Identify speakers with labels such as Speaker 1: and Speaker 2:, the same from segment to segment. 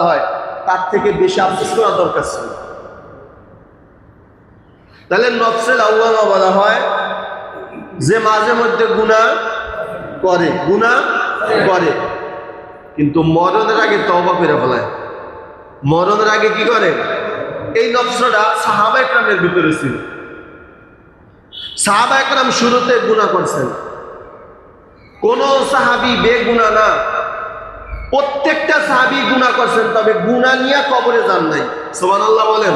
Speaker 1: হয় তার থেকে বেশি আফসোস করা দরকার ছিল। তাহলে নফসে লাওয়ামা বলা হয় যে মাঝে মধ্যে গুনাহ করে কিন্তু মরণের আগে তওবা করে ফেলায়। মরণের আগে কি করে? এই নফসটা সাহাবা একরামের ভিতরে ছিল। সাহাবা একরাম শুরুতে গুনাহ করছেন, কোন সাহাবী বেগুনাহ না, প্রত্যেকটা সাহাবী গুনাহ করছেন, তবে গুনাহ নিয়ে কবরে যান নাই। সুবহানাল্লাহ বলেন।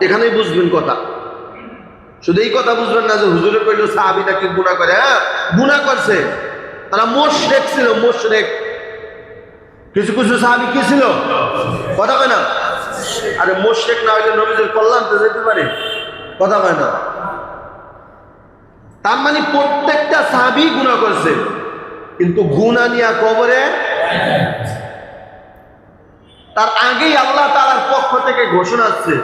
Speaker 1: এখানেই বুঝবেন কথা। শুধু এই কথা বুঝবেন না যে হুজুরে কইল সাহাবীটা কি গুনাহ করে। হ্যাঁ, গুনাহ করছে, তারা মুশরিক ছিল। মুশরিক কিছু কিছু সাহাবী কি ছিল? কথা কয় না? আরে মুশরিক না হইলে নবীদের কল্যাণ তো যেতে পারে। কথা কয় না? তার মানে প্রত্যেকটা সাহাবী গুনাহ করছে, কিন্তু গুনাহ নিয়ে কবরে তার আগেই আল্লাহ তাআলার পক্ষ থেকে ঘোষণা আছে,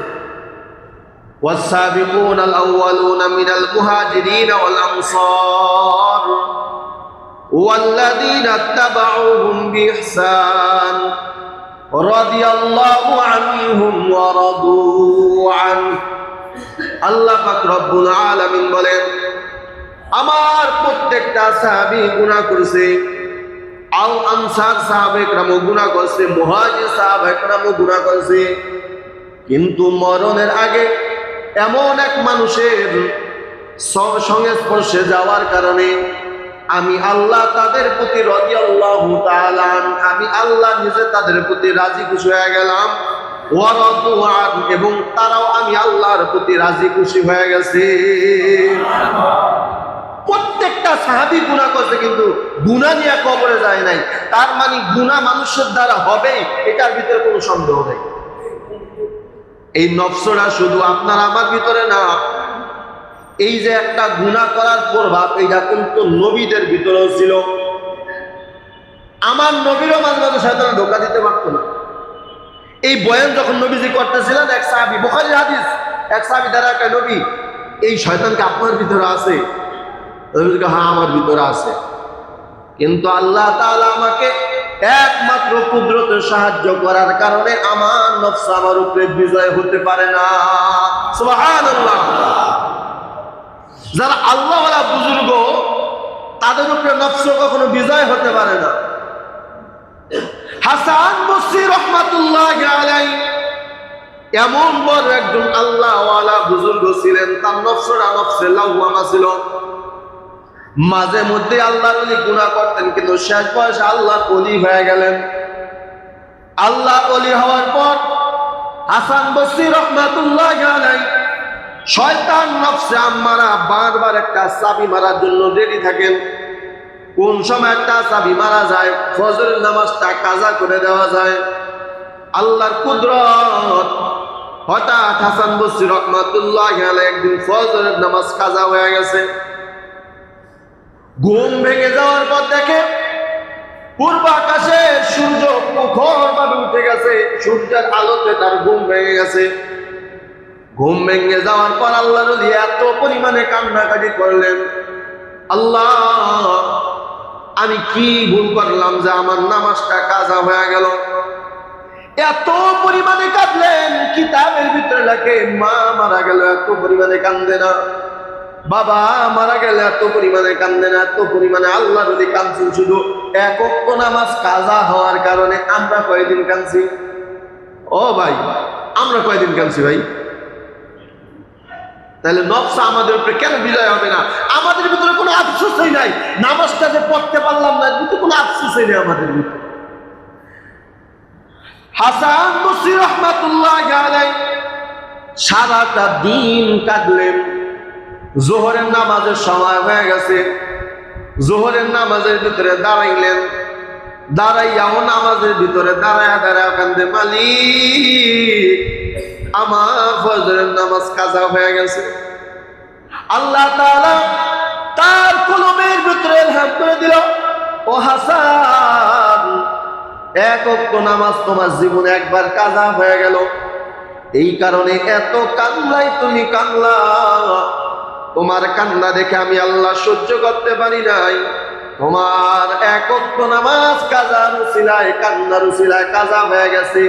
Speaker 1: والسابقون الأولون من المهاجرين والأنصار والذين اتبعوهم بإحسان رضي الله عنهم ورضوا عنه। আল্লাহ পাক রব্বুল আলামিন বলেন, আমার প্রত্যেকটা সাহাবী গুনাহ করেছে, আল আনসার সাহাবা একরামও গুনাহ করেছে, মুহাজির সাহাবা একরামও গুনাহ করেছে, কিন্তু মরণের আগে এমন এক মানুষের সঙ্গে স্পর্শে যাওয়ার কারণে আমি আল্লাহ তাদের প্রতি রাদিয়াল্লাহু তাআলা, আমি আল্লাহ নিজে তাদের প্রতি রাজি খুশি হয়ে গেলাম। ওয়া রাদু আন, এবং তারাও আমি আল্লাহর প্রতি রাজি খুশি হয়ে গেছে। প্রত্যেকটা সাহাবী গুনাহ করছে, কিন্তু গুনাহ নিয়ে কবরে যায় নাই। তার মানে গুনাহ মানুষের দ্বারা হবে, এটার ভিতরে কোনো সন্দেহ নেই। এই নফসটা শুধু আপনার আমার ভিতরে না, এই যে একটা গুনাহ করার প্রভাব, এইটা কিন্তু নবীদের ভিতরেও ছিল। আমার নবীরও মাঝে মাঝে শয়তান ধোঁকা দিতে পারত না। এই বয়ান যখন নবীজি করতেছিলেন, এক সাহাবী, বুখারীর হাদিস, এক সাহাবী দ্বারা একটা নবী, এই শয়তানকে আপনার ভিতরে আছে? হ্যাঁ, আমার ভিতরে আছে, কিন্তু আল্লাহ তাআলা আমাকে একমাত্র কুদরতের সাহায্য করার কারণে আমার নফস আমার উপরে বিজয় হতে পারে না। সুবহানাল্লাহ। যারা আল্লাহওয়ালা বুজুর্গ, তাদের উপরে নফস কখনো বিজয় হতে পারে না। হাসান বসরি রাহমাতুল্লাহি আলাইহি এমন বড় একজন আল্লাহওয়ালা বুজুর্গ ছিলেন, তার নফসটা নফসে লাওয়ামা ছিল। মাঝে মধ্যে আল্লাহর ওলি গুনাহ করতেন, কিন্তু শেষ বয়সে আল্লাহর ওলি হয়ে গেলেন। আল্লাহর ওলি হওয়ার পর হাসান বসরি রাহমাতুল্লাহি আলাইহি শয়তান নফসে আম্মারা বারবার একটা চাবি মারার জন্য রেডি থাকেন। কোন সময় একটা চাবি মারা যায়, ফজরের নামাজটা কাজা করে দেওয়া যায়। আল্লাহর কুদরত, হঠাৎ হাসান বসরি রাহমাতুল্লাহি আলাইহি একদিন ফজরের নামাজ কাজা হয়ে গেছে। ঘুম ভেঙে যাওয়ার পর দেখে পূর্ব আকাশে সূর্য প্রখর ভাবে উঠে গেছে, সূর্যের আলোতে তার ঘুম ভেঙে গেছে। ঘুম ভেঙে যাওয়ার পর আল্লাহর ওলি এত পরিমাণে কান্নাকাটি করলেন, আল্লাহ আমি কি ভুল করলাম যে আমার নামাজটা কাজা হয়ে গেল। এত পরিমাণে কাঁদলেন, কিতাবের ভিতরে লেখে মা মারা গেল এত পরিমাণে কান্দে না, বাবা মারা গেলে এত পরিমাণে কান্দে না, এত পরিমাণে আল্লাহর ওলি কাঁদছেন শুধু এক ওয়াক্ত নামাজ কাজা হওয়ার কারণে। আমরা কয়দিন কাঁদছি? ও ভাই, আমরা কয়দিন কাঁদছি ভাই? তাহলে নফস আমাদের উপরে কেন বিজয় হবে না? আমাদের ভিতরে কোনো আফসোসই নাই, নামাজটা যে পড়তে পারলাম না, কিন্তু কোনো আফসোসই নেই আমাদের ভিতরে। হাসান বসরি রাহমাতুল্লাহি আলাইহি সারাটা দিন কাঁদলেন। জোহরের নামাজের সময় হয়ে গেছে, জোহরের নামাজের ভিতরে দাঁড়াইলেন, দাঁড়াইয়াও নামাজের ভিতরে দাঁড়ায়া দাঁড়ায়া কান্দে, মালিক আমার ফজরের নামাজ কাজা হয়ে গেছে। আল্লাহ তাআলা তার কলমের ভিতরে ইলহাম করে দিল, ও হাসান, এক ওয়াক্ত নামাজ তোমার জীবনে একবার কাজা হয়ে গেল, এই কারণে এত কান্নাই তুমি কান্না। তোমার কান্না দেখে আমি আল্লাহ সহ্য করতে পারি নাই, তোমার এক ওয়াক্ত নামাজ কাজার উসিলায় কান্নার উসিলায় কাজা হয়ে গেছে,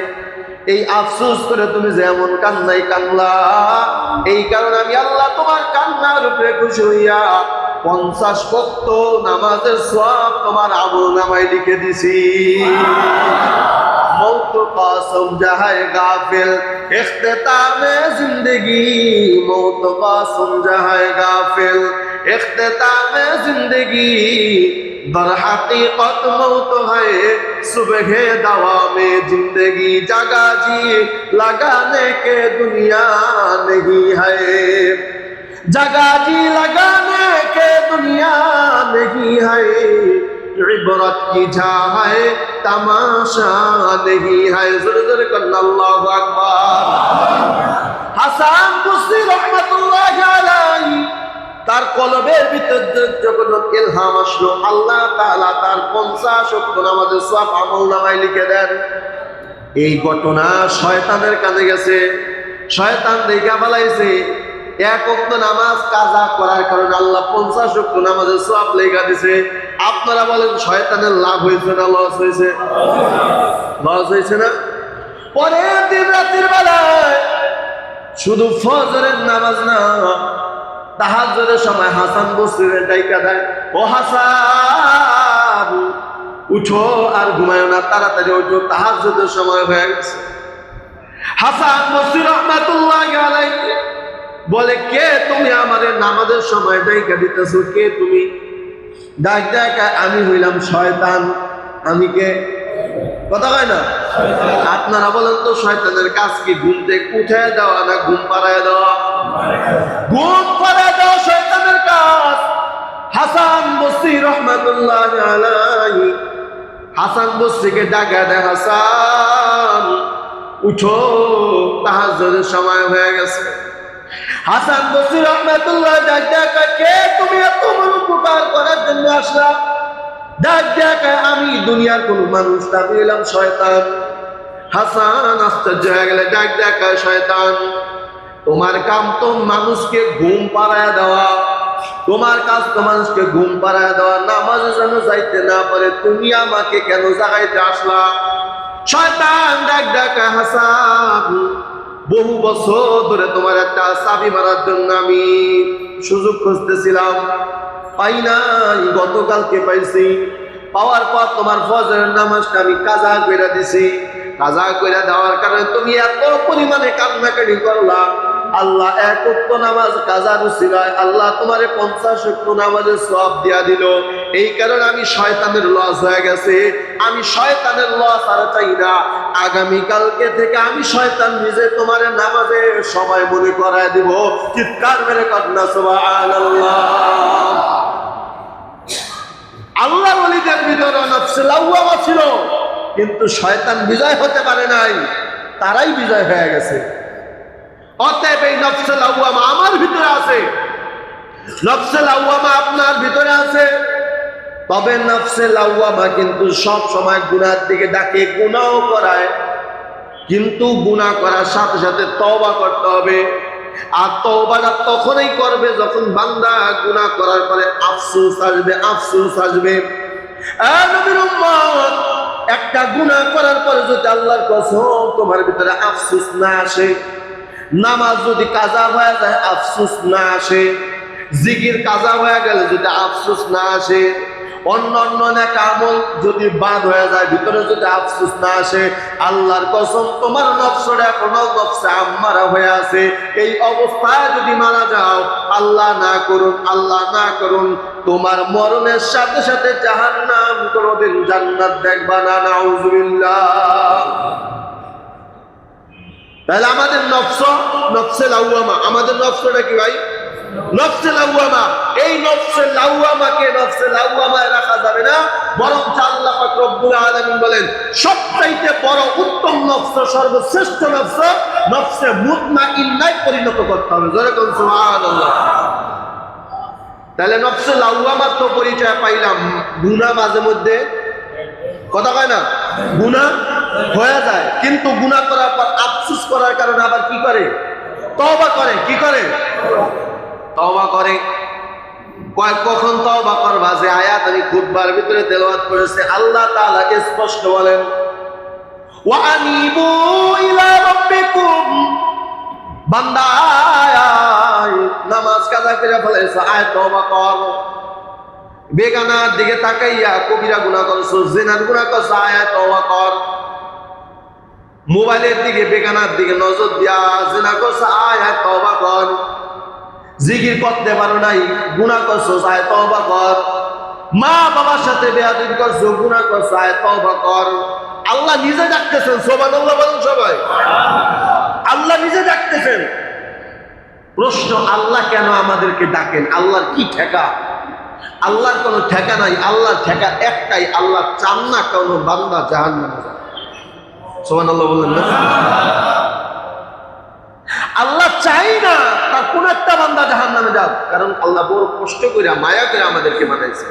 Speaker 1: এই আফসোস করে তুমি যেমন কান্নাই কান্না, এই কারণে আমি আল্লাহ তোমার কান্নার উপরে খুশি হইয়া 50 ওয়াক্ত নামাজের সওয়াব তোমার আমল নামায় লিখে দিছি। मौत कसम जहाए गाफिल इख्तितामे जिंदगी, मौत कसम जहाए गाफिल इख्तितामे जिंदगी, दर हकीकत मौत है सुबह दवामे जिंदगी, जगा जी लगाने के दुनिया नहीं है, जगा जी लगाने के दुनिया नहीं है, इबरत की जा है तमाशा नहीं है। जोरे जोरे कन्ना अल्लाहु আকবার। হাসান বসরি রাহমাতুল্লাহি আলাইহি তার কলবের ভিতর যখন ইলহাম আসলো, আল্লাহ তাআলা তার 50 ওয়াক্ত নামাজের সওয়াব আমলনামায় লিখে দেন। এই ঘটনা শয়তানের কানে গেছে, শয়তান দেখা ফেলাইছে এক ওয়াক্ত নামাজ কাজা করার কারণে আল্লাহ 50 ওয়াক্ত নামাজের সওয়াব লেখা দিয়েছে। আপনারা বলেন শয়তানের লাভ হয়েছে না লস হয়েছে? লস হয়েছে না? পরের দিন রাতের বেলায় শুধু ফজরের নামাজ না, তাহাজ্জুদের সময় হাসান বসরির ডাইকা দেয়, ও হাসান উঠো আর ঘুমায়ো না, তাড়াতাড়ি উঠো, তাহাজ্জুদের সময় হয়ে গেছে। হাসান বসরি রাহমাতুল্লাহি আলাইহি বলে, কে তুমি আমাদের নামাজের সময় ডাইকা দিতেছো? কে তুমি? ডাক ডাকায়, আমি হইলাম শয়তান। আমি কে? কথা কয় না? আপনারা বলেন তো শয়তানের কাজ কি ঘুম থেকে উঠে দেওয়া না ঘুম পাড়ায় দেওয়া? ঘুম পাড়ায় দেওয়া শয়তানের কাজ। হাসান বসরি রাহমাতুল্লাহি আলাইহি হাসান বসরিকে ডাকা দেয়, হাসান উঠো, তাহাজ্জুদের সময় হয়ে গেছে। হাসান বসরি রাহমাতুল্লাহি ডাক ডাকায়, কে তুমি? এত বড় উপকার করার জন্য আসলা? ডাক ডাকায়, আমি দুনিয়ার কোন মানুষ না, আমি হলাম শয়তান। হাসান আশ্চর্য হয়ে গেলে ডাক ডাকায়, শয়তান তোমার কাম তো মানুষকে ঘুম পাড়ায় দেওয়া, তোমার কাজ তো মানুষকে ঘুম পাড়ায় দেওয়া, নামাজে যেন যাইতে না পারে, তুমি আমাকে কেন জাগাইতে আসলা? শয়তান ডাক ডাকায়, হাসান বহু বছর ধরে তোমার একটা চাবি মারার জন্য আমি সুযোগ খুঁজতেছিলাম, পাই নাই, গতকালকে পাইছি। পাওয়ার পর তোমার ফজরের নামাজটা আমি কাজা কইরা দিছি। কাজা কইরা দেওয়ার কারণে তুমি এত পরিমাণে কান্নাকাটি করলা, আল্লাহ এক ওয়াক্ত নামাজ কাজার উসিলায় আল্লাহ তোমারে 50 ওয়াক্ত নামাজের সওয়াব দিয়া দিল। এই কারণে আমি শয়তানের লস হয়ে গেছে, আমি শয়তানের লস আর চাই না। আগামী কালকে থেকে আমি শয়তান নিজে তোমারে নামাজের সময় মনে করায় দিব। চিৎকার মেরে কন্যা সুবহানাল্লাহ। আল্লাহর ওলিদের ভিতরে নফসে লাওয়ামা ছিল, কিন্তু শয়তান বিজয় হতে পারে নাই, তারাই বিজয় হয়ে গেছে। অতএব এই নফসে লাওয়ামা আমার ভিতরে আছে, নফসে লাওয়ামা আপনার ভিতরে আছে। তবে নফসে লাওয়ামা কিন্তু সব সময় গুনার দিকে ডাকে, গুনাহও করায়, কিন্তু গুনাহ করার সাথে সাথে তওবা করতে হবে। আর তওবাটা তখনই করবে যখন বান্দা গুনাহ করার পরে আফসোস আসবে, আফসোস আসবে। নবীর উম্মত, একটা গুনাহ করার পরে যদি আল্লাহর কসম তোমার ভিতরে আফসোস না আসে, নামাজ যদি কাজা হয়ে যায় আফসোস না আসে, জিকির কাজা হয়ে গেলে যদি আফসোস না আসে, অন্যান্য নেক আমল যদি বাদ হয়ে যায়, ভিতরে যদি আফসোস না আসে, আল্লাহর কসম তোমার নফসটা এখনো নফসে আম্মারা হয়ে আছে। এই অবস্থায় যদি মারা যাও, আল্লাহ না করুন, আল্লাহ না করুন, তোমার মরণের সাথে সাথে জাহান্নাম, কোনোদিন জান্নাত দেখবা না। নাউযুবিল্লাহ। তাহলে আমাদের নফসে লাওয়ামা, আমাদের নফসটা কি ভাই? নফসে লাওয়ামা। এই নফসে লাওয়ামাকে নফসে লাওয়ামায় রাখা যাবে না, বরং আল্লাহ পাক রব্বুল আলামিন বলেন সবচাইতে বড় উত্তম নফস, সর্বশ্রেষ্ঠ নফস নফসে মুতমাইন্নায় পরিণত করতে হবে। জোরে কোন সুবহানাল্লাহ। তাহলে নফসে লাওয়ামার তো পরিচয় পাইলাম, গুনাহ মাঝে মধ্যে, কথা কয় না, গুনাহ হয়ে যায়, কিন্তু গুনাহ করার পর আফসোস করার কারণে আবার কি করে? তওবা করে। কি করে? তওবা করে। কখন তওবা করবা? যে আয়াত আমি খুতবার ভিতরে তেলাওয়াত করেছি, আল্লাহ তাআলা স্পষ্ট বলেন ওয়া আনিবু ইলা রাব্বিকুম, বান্দা নামাজ কাজা করে ফেলেছ, আয় তওবা কর। বেগানার দিকে তাকাইয়া কবিরা গুনাহ করছো, জিনার গুনাহ করছো, আয় তওবা কর। মোবাইলের দিকে বেগানার দিকে নজর দিয়া জিনা করছো, আয় তওবা কর। জিকির করতে পারো নাই, গুনাহ করছো, আয় তওবা কর। মা বাবার সাথে বেয়াদবি করছো, গুনাহ করছো, আয় তওবা কর। আল্লাহ নিজে ডাকতেছেন, সুবহানাল্লাহ বলেন সবাই। আল্লাহ নিজে ডাকতেছেন। প্রশ্ন, আল্লাহ কেন আমাদেরকে ডাকেন? আল্লাহর কি ঠেকা? আল্লাহর কোনো ঠেকা নাই। আল্লাহর ঠেকা একটাই, আল্লাহ চান না কোনো বান্দা জাহান্নামে যাক। সুবহানাল্লাহ বললেন না? আল্লাহ চাই না তার কোন একটা বান্দা জাহান্নামে যাক, কারণ আল্লাহ বড় কষ্ট করে মায়া করে আমাদেরকে বানাইছে।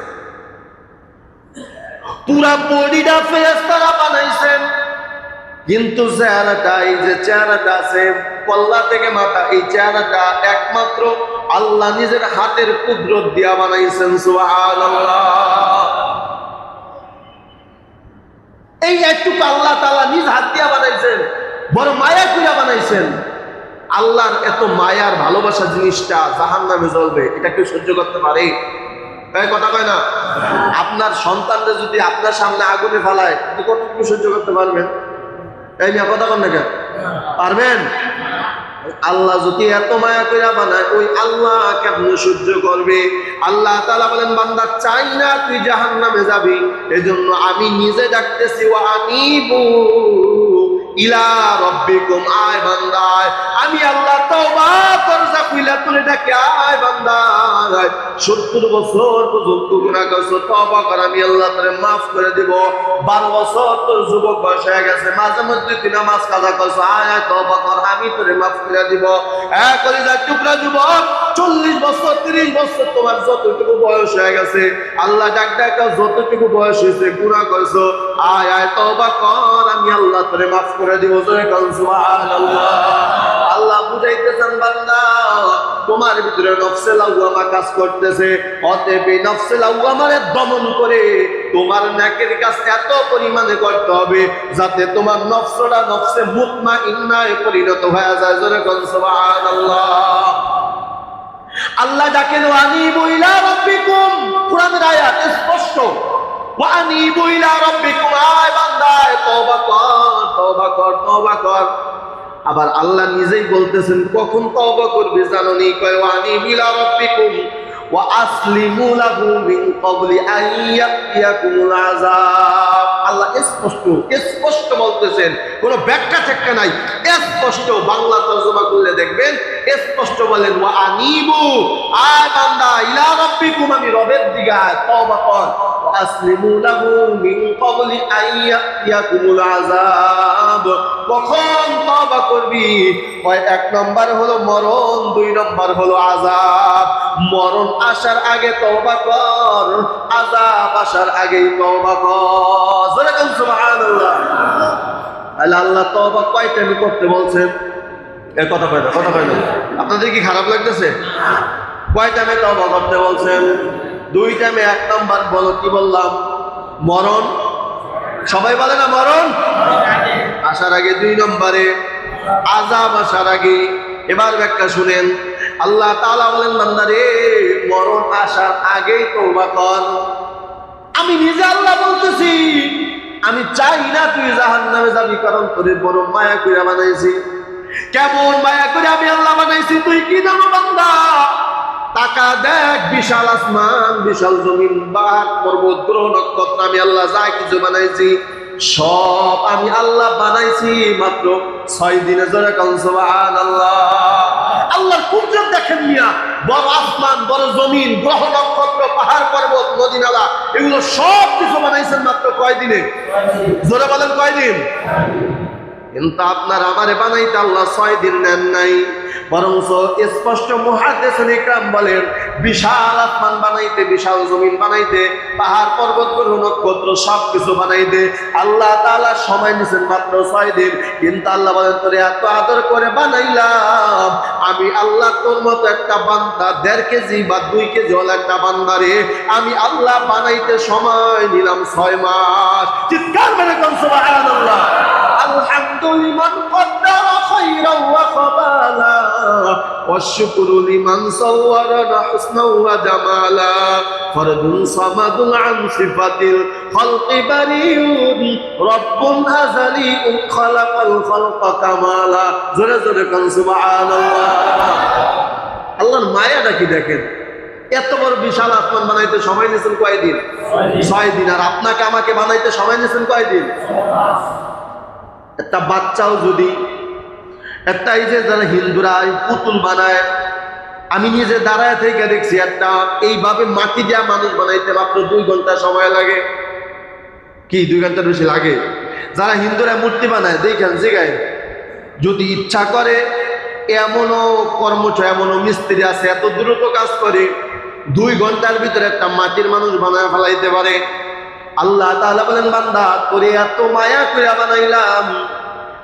Speaker 1: পুরা বডিটা ফেরেশতারা বানাইছেন, কিন্তু চেহারাটা, এই যে চেহারাটা আছে কল্লা থেকে মাথা, এই চেহারাটা একমাত্র আল্লাহ নিজের হাতের কুদরত দিয়া বানাইছেন। সুবহানাল্লাহ। এই একটুকু আল্লাহ তাআলা নিজ হাত দিয়া বানাইছেন, বড় মায়া কইরা বানাইছেন। আল্লাহর এত মায়ার ভালোবাসা জিনিসটা জাহান্নামে জ্বলবে, এটা কেউ সহ্য করতে পারে? কথা কয় না? আপনার সন্তানরা যদি আপনার সামনে আগুনে ফেলায়, কতটুকু সহ্য করতে পারবেন? এই নিয়ে কথা কন না কেন? পারবেন? আল্লাহ যদি এত মায়া কইরা বানায়, ওই আল্লাহ কেমনে সহ্য করবে? আল্লাহ তাআলা বলেন, বান্দা চাই না তুই জাহান্নামে যাবি, এজন্য আমি নিজে ডাকতেছি, ওয়া আনিবু ইলা রাব্বিকুম, আয় বান্দা আয়। আমি আল্লাহ তওবা করজা কইলা তুলে ডাকে, আয় বান্দা আয়। 70 বছর পর্যন্ত গুনাহ করছো, তওবা কর, আমি আল্লাহ তোরে maaf করে দেব। 12 বছর তোর যুবক বয়স হয়ে গেছে, মাঝে মধ্যে তুই নামাজ কাজা করছো, আয় আয় তওবা কর, আমি তোরে maaf করে দিব। এক কলিজার টুকরা যুবক, 40 বছর 30 বছর তোমার যতটুকু বয়স হয়ে গেছে, আল্লাহ ডাক ডাকা যতটুকু বয়স হয়েছে গুনাহ করছো, আয় আয় তওবা কর, আমি আল্লাহ তোরে maaf করে দিব। জোরে কোন সুবহানাল্লাহ। আল্লাহ বুঝাইতেছেন, বান্দা তোমার ভিতরে নফসে লাওয়ামা কাজ করতেছে, অতএব এই নফসে লাওয়ামারে দমন করে তোমার নেকের কাজ এত পরিমাণে করতে হবে যাতে তোমার নফসটা নফসে মুতমাইন্নায় পরিণত হয়ে যায়। জোরে কোন সুবহানাল্লাহ। আল্লাহ ডাকেন ওয়া আনিবু ইলা রাব্বিকুম, কুরআনের আয়াত স্পষ্ট, ওয়া আনিবু ইলা রাব্বিকুম, আয় বান্দা তওবা কর, তওবা কর, তওবা কর। আবার আল্লাহ নিজেই বলতেছেন কখন তওবা করবে জানো নি? কয় ওয়া আনিবু ইলা রাব্বিকুম ওয়া আসলিমু লাহু মিন ক্বাবলি আন ইয়াতিয়াকুমুল আযাব। আল্লাহ স্পষ্ট বলতেছেন, কোনো ব্যাখ্যা ঠেক্কা নাই, স্পষ্ট বাংলা তরজমা করলে দেখবেন স্পষ্ট বলেন, ওয়া আনিবু, আয় বান্দা ইলা রাব্বিকুম, আমি রবের দিকে আয়, তওবা কর, ওয়া আসলিমু লাহু মিন ক্বাবলি আন ইয়াতিয়াকুমুল আযাব। কখন তওবা করবি? কয় 1 নম্বর হলো মরণ, 2 নম্বর হলো আযাব। মরণ আসার আগে তওবা কর, আযাব আসার আগেই তওবা কর। জোরে বলুন সুবহানাল্লাহ। আল্লাহ তওবা কয় টাইমে করতে বলছেন? এর কথা কয় না, কথা কয় না। আপনাদের কি খারাপ লাগতেছে? কয় টাইমে তওবা করতে বলছেন? 2 টাইমে। 1 নম্বর বলো, কি বললাম? মরণ। সবাই বলে না মরণ আসার আগে। 2 নম্বরে আযাব আসার আগে। এবার ব্যাখ্যা শুনেন। আল্লাহ তাআলা বলেন, বান্দারে মরণ আসার আগেই তওবা কর। আমি নিজে আল্লাহ বলতেছি, আমি চাই না তুই জাহান্নামে যাবি, কারণ তোরে বড় মায়া কইরা বানাইছি। কেমন মায়া করে আমি আল্লাহ বানাইছি তুই কি জানো বান্দা? টাকা দেখ, বিশাল আসমান, বিশাল জমিন, পাহাড় পর্বত, গ্রহ নক্ষত্র, আমি আল্লাহ যা কিছু বানাইছি সব আমি আল্লাহ বানাইছি মাত্র 6 দিনে। জোরে কোন সুবহানাল্লাহ। আল্লাহর কুদরত দেখেন মিয়া, বড় আসমান, বড় জমিন, গ্রহ নক্ষত্র, পাহাড় পর্বত, নদী নালা, এগুলো সব কিছু বানাইছেন মাত্র কয় দিনে? জোরে বলেন কয় দিন? কিন্তু আপনার আমারে বানাইতে আল্লাহ 6 দিন নেন নাই, বরং স্পষ্ট মুহাদ্দিসিন ইকরাম বলেন বিশাল আসমান বানাইতে, বিশাল জমিন বানাইতে, পাহাড় পর্বত গ্রহ নক্ষত্র সবকিছু বানাইতে আল্লাহ তাআলা সময় নিয়েছেন মাত্র 6 দিন। কিন্তু আল্লাহ বলেন তোরে এত আদর করে বানাইলাম, আমি আল্লাহ তোর মতো একটা বান্দা 1.5 কেজি বা 2 কেজি হল একটা বান্দারে আমি আল্লাহ বানাইতে সময় নিলাম 6 মাস। চিৎকার মেরে কোন সুবহানাল্লাহ। আলহামদুলিল্লাহ কদ্দারা খায়রান ওয়া খাবালা والشكر لمن صورنا حسنا وجمالا فرد صمد عن صفة الخلق بريء رب أزلي خلق الخلق كمالا জোরে জোরে কোন সুবহানাল্লাহ। আল্লাহর মায়াটা কি দেখেন, এত বড় বিশাল আসমান বানাইতে সময় নিয়েছেন কয়দিন? 6 দিন। আর আপনাকে আমাকে বানাইতে সময় নিয়েছেন কয়দিন? একটা বাচ্চাও যদি একটা এই যে যারা হিন্দুরা পুতুল বানায়, আমি নিজে দাঁড়ায় থেকে দেখছি একটা এইভাবে মাটি দেওয়া মানুষ বানাইতে মাত্র 2 ঘন্টা সময় লাগে। কি 2 ঘন্টার বেশি লাগে? যারা হিন্দুরা মূর্তি বানায় দেখেন জিগায়, যদি ইচ্ছা করে এমনও কর্মঠ এমনও মিস্ত্রি আছে এত দ্রুত কাজ করে 2 ঘন্টার ভিতরে একটা মাটির মানুষ বানায় ফেলাইতে পারে। আল্লাহ তাআলা বলেন বান্দা তোরে এত মায়া করে বানাইলাম,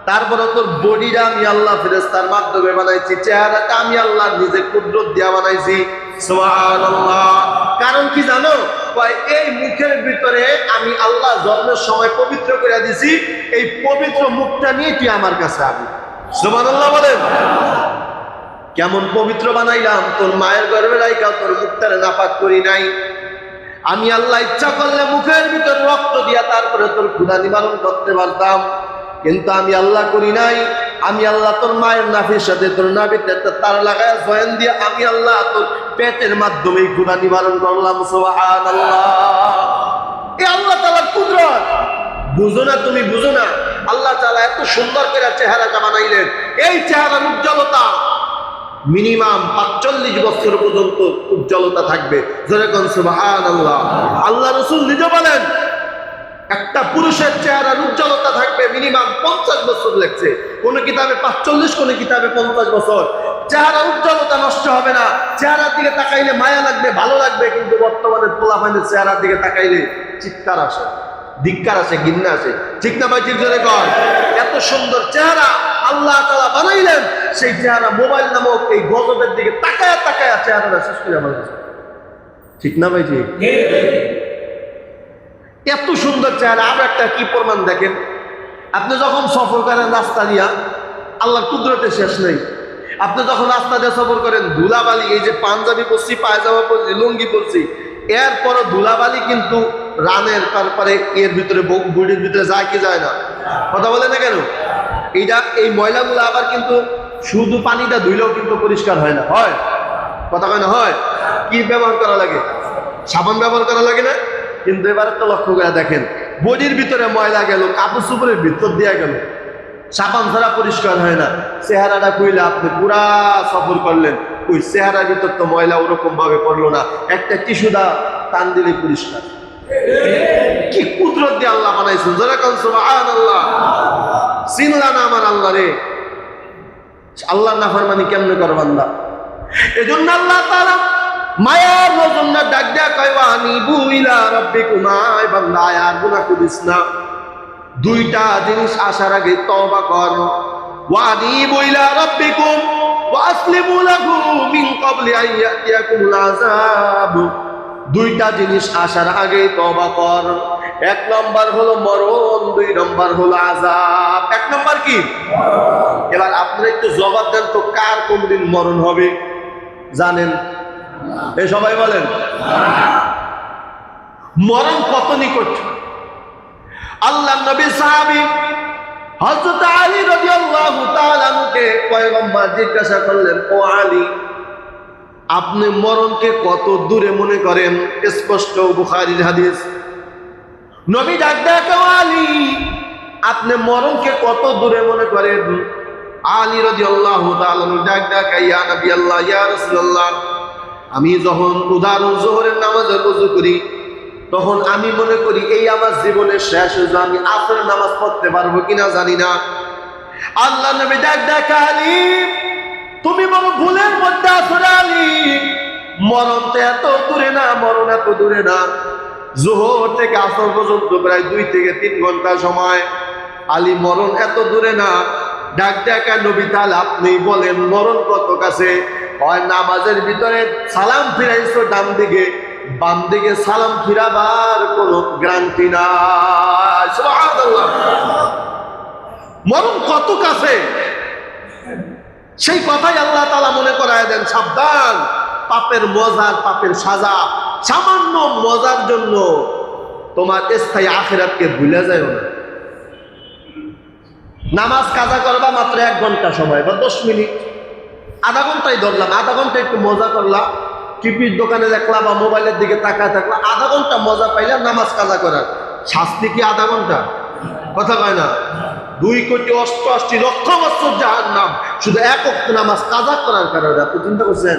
Speaker 1: তারপরে তোর বডিটা আমি আল্লাহ ফেরেশতার মাধ্যমে বানাইছি, চেহারাটা আমি আল্লাহ নিজে কুদরত দিয়া বানাইছি। সুবহানাল্লাহ। কারণ কি জানো? এই মুখের ভিতরে আমি আল্লাহ জন্মের সময় পবিত্র করে দিছি, এই পবিত্র মুখটা নিয়ে তুই আমার কাছে আবি। সুবহানাল্লাহ বলেন। কেমন পবিত্র বানাইলাম, তোর মায়ের গর্ভে রাইখা তোর মুখটারে নাপাক করি নাই। আমি আল্লাহ ইচ্ছা করলে মুখের ভিতর রক্ত দিয়া তারপরে তোর ক্ষুধা নিবারণ করতে পারতাম, কিন্তু আমি আল্লাহ করি নাই। আমি আল্লাহ তোর মায়ের নাভির সাথে তোর নাভিতে একটা তার লাগায় জয়েন দিয়ে আমি আল্লাহ তোর পেটের মাধ্যমে ক্ষুধা নিবারণ করলাম। সুবহানাল্লাহ। এই আল্লাহ তাআলার কুদরত বুঝো না, তুমি বুঝো না। আল্লাহ তাআলা এত সুন্দর করে চেহারাটা বানাইলেন, এই চেহারার উজ্জ্বলতা মিনিমাম 45 বছর পর্যন্ত উজ্জ্বলতা থাকবে। যেরকম সুবহানাল্লাহ। আল্লাহ রাসূল নিজে বলেন একটা পুরুষের চেহারার উজ্জ্বলতা থাকবে মিনিমাম 50 বছর লাগছে। কোন কিতাবে 45, কোন কিতাবে 50 বছর। চেহারা উজ্জ্বলতা নষ্ট হবে না, চেহারার দিকে তাকাইলে মায়া লাগবে, ভালো লাগবে। কিন্তু বর্তমানে পোলাপানের চেহারার দিকে তাকাইলে চিৎকার আসে, ধিক্কার আসে, ঘৃণা আসে। ঠিক না ভাই? ঠিক জোরে কর। এত সুন্দর চেহারা আল্লাহ তাআলা বানাইলেন, সেই চেহারা মোবাইল নামক এই গজবের দিকে তাকায় তাকায় চেহারাটা শেষ করে বানাইছে। ঠিক না ভাই? ঠিক। এত সুন্দর চেহারা। আর একটা কি প্রমাণ দেখেন, আপনি যখন সফর করেন রাস্তা দিয়া, আল্লাহর কুদরতের শেষ নেই। আপনি যখন রাস্তা দিয়ে সফর করেন, ধুলাবালি, এই যে পাঞ্জাবি পরছি, পায়জামা পরছি, লুঙ্গি পরছি, এরপরও ধুলাবালি কিন্তু রানের তারপরে এর ভিতরে বডির ভিতরে যায় কি যায় না? কথা বলে না কেন? এইটা এই ময়লাগুলো আবার কিন্তু শুধু পানিটা ধুইলেও কিন্তু পরিষ্কার হয় না। হয়? কথা কয় না? হয়। কি ব্যবহার করা লাগে? সাবান ব্যবহার করা লাগে না? কিন্তু এবার একটা লক্ষ্য করে দেখেন, বডির ভিতরে ময়লা গেল, কাপড় চোপড়ের ভিতর দিয়ে গেল, সাবান ছাড়া পরিষ্কার হয় না। চেহারাটা কইলে আপনি পুরা সফর করলেন, ওই চেহারার ভিতর তো ময়লা ওরকম ভাবে পড়লো না, একটা টিস্যুদা টান দিলে পরিষ্কার। কি কুদরত দিয়ে আল্লাহ বানাইছেন। যেরকম সুবহানাল্লাহ। চিনলা না আমার আল্লাহ রে? আল্লাহর নাফরমানি কেমনে করে বান্দা? এজন্য আল্লাহ তাআলা মায়ার নজরনা ডাক দেয়া কয় আনিবু ইলা রাব্বিকুমা, বান্দা আর গুনাহ করিস না। 2টা জিনিস আসার আগে তওবা কর। ওয়ানিবু ইলা রাব্বিকুম ওয়া আসলিমু লাহু মিন ক্বাবলি আন ইয়াতিয়াকুমুল আযাব। 2টা জিনিস আসার আগে তওবা কর। 1 নম্বর হলো মরণ, 2 নম্বর হলো আযাব। 1 নম্বর কি? এবার আপনারা একটু জবাব দেন তো, কার কোনদিন মরণ হবে জানেন? এই সবাই বলেন। মরণ কত নিকট। আল্লাহর নবী সাহাবী হযরত আলী রাদিয়াল্লাহু তাআলা আনহুকে পয়গম্বর জিজ্ঞাসা করলেন, ও আলী, আপনি মরণকে কত দূরে মনে করেন? স্পষ্ট বুখারীর হাদিস। নবী ডাক দেয়া কয়, আলী, আপনি মরণকে কত দূরে মনে করেন? আলী রাদিয়াল্লাহু তাআলা ডাক দেয়া কয়, ইয়া নবী আল্লাহ, ইয়া রাসূলুল্লাহ, আমি যখন উদাহরণ যোহরের নামাজে ওযু করি, তখন আমি মনে করি এই আমার জীবনের শেষ হয়ে আমি আসরের নামাজ পড়তে পারবো কিনা জানি না। আল্লাহ নবী ডাক দেয়া কয়, আলী, তুমি বড় ভুলের মধ্যে আছো রে আলী। মরণ তো এত দূরে না, মরণ এত দূরে না। জোহর থেকে আসর পর্যন্ত প্রায় 2 থেকে 3 ঘন্টা সময়। আলী মরণ এত দূরে না। ডাক ডাকা নবী, তাহলে আপনি বলেন মরণ কত কাছে? হয় নামাজের ভিতরে সালাম ফিরাইছো ডান দিকে, বাম দিকে সালাম ফিরাবার কোনো গ্যারান্টি নাই। সুবহানাল্লাহ। মরণ কত কাছে সেই কথাই আল্লাহ তাআলা মনে করায় দেন, সাবধান, পাপের মজার, পাপের সাজা, সামান্য মজার জন্য তোমার স্থায়ী আখিরাতকে ভুলে যায় না। নামাজ কাজা করবা মাত্র 1 ঘন্টা সময় বা 10 মিনিট, আধা ঘন্টাই ধরলাম, আধা ঘন্টা একটু মজা করলাম, টিভির দোকানে দেখলাম বা মোবাইলের দিকে তাকায় থাকলাম, আধা ঘন্টা মজা পাইলাম নামাজ কাজা করার। শাস্তি কি আধা ঘন্টা? কথা কয় না। 2,88,00,000 বছর জাহান্নাম শুধু 1 ওয়াক্ত নামাজ কাজা করার কারণে। আপনি চিন্তা করছেন?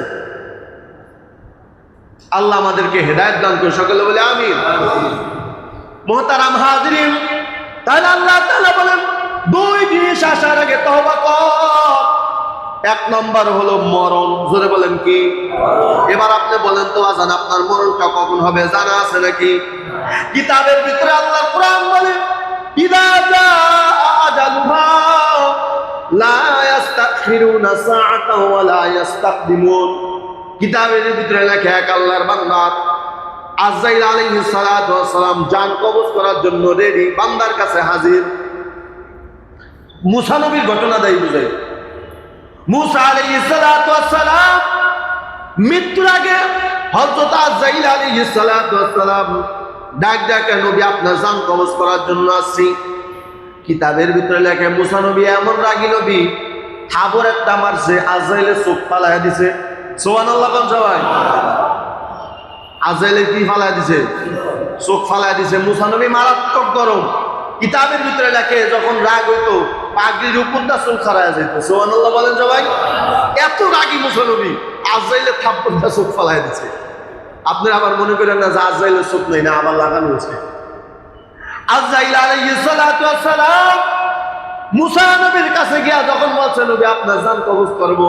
Speaker 1: আল্লাহ আমাদেরকে হেদায়েত দান করে, সকলে বলে আমিন। মুহতারাম হাজিরিন, তাহলে আল্লাহ তাআলা বলেন 2 জিনিস আসার আগে তওবা কর। 1 নম্বর হলো মরণ। জোরে বলেন কি? এবার আপনি বলেন তো আজান, আপনার মরণটা কখন হবে জানা আছে নাকি? কিতাবের ভিতরে আল্লাহ কোরআন বলে, ইদা জাআ আজালুহা লা ইস্তাখিরুনা সাআতাও ওয়া লা ইস্তাকদিমুন। কিতাবের ভিতরে লেখা, এক আল্লাহর বান্দা আজরাইল আলাইহিস সালাতু ওয়াস সালাম জান কবজ করার জন্য রেডি, বান্দার কাছে হাজির। মুসা নবীর ঘটনা দেয় বুঝাই। মুসা আলাইহিস সালাতু ওয়াস সালাম মৃত্যুর আগে হযরত আজরাইল আলাইহিস সালাতু ওয়াস সালাম ডাক ডাকে, নবী আপনার জান কবজ করার জন্য আসছি। কিতাবের ভিতরে লেখে, মুসা নবী এমন রাগী নবী, থাবর একটা মারছে, আজরাইলের চোখ ফালাইয়া দিছে। সুবহানাল্লাহ কোন সবাই? আজরাইলে কি ফালাইয়া দিছে? চোখ ফালাইয়া দিছে। মুসা নবী মারাত্মক গরম। কিতাবের ভিতরে লেখে, যখন রাগ হইতো পাগড়ির উপরটা চোখ খারায়া যেত। সুবহানাল্লাহ বলেন সবাই। এত রাগী মুসা নবী, আজরাইলে থাপ্পড়টা চোখ ফালাইয়া দিছে। আপনি আবার মনে করেন না যে আজরাইলের চোখ নেই, না, আবার লাগানো হয়েছে। আজরাইল আলাইহিস সালাতু ওয়াস সালাম মুসা নবীর কাছে গিয়া যখন বলছে, নবী আপনার জান কবজ করব,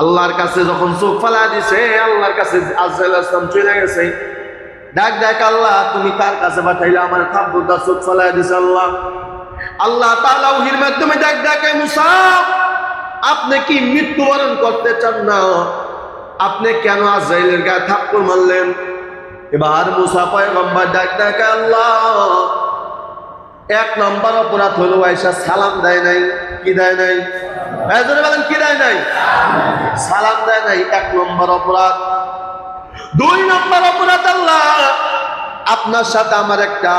Speaker 1: আল্লাহর কাছে যখন চোখ ফালাইয়া দিছে, আল্লাহর কাছে আজরাইল আলাইহিস সালাম চলে গেছে। ডাক ডাক, আল্লাহ তুমি কার কাছে পাঠাইলে? আমার থাপ্পড়টা চোখ ফালাইয়া দিছে আল্লাহ। আল্লাহ তাআলা ওহীর মাধ্যমে ডাক ডাকে, মুসা আপনি কি মৃত্যুবরণ করতে চান না? আপনি কেন আজরাইলের গায়ে থাপ্পড় মারলেন? এবার মুসা পয়গম্বর ডাক ডাকে, আল্লাহ 1 নম্বর অপরাধ হলো আয়েশা সালাম দেয় নাই। কি দেয় নাই? জোরে বলেন, কি দেয় নাই? সালাম দেয় নাই, 1 নম্বর অপরাধ। 2 নম্বর অপরাধ, আল্লাহ আপনার সাথে আমার একটা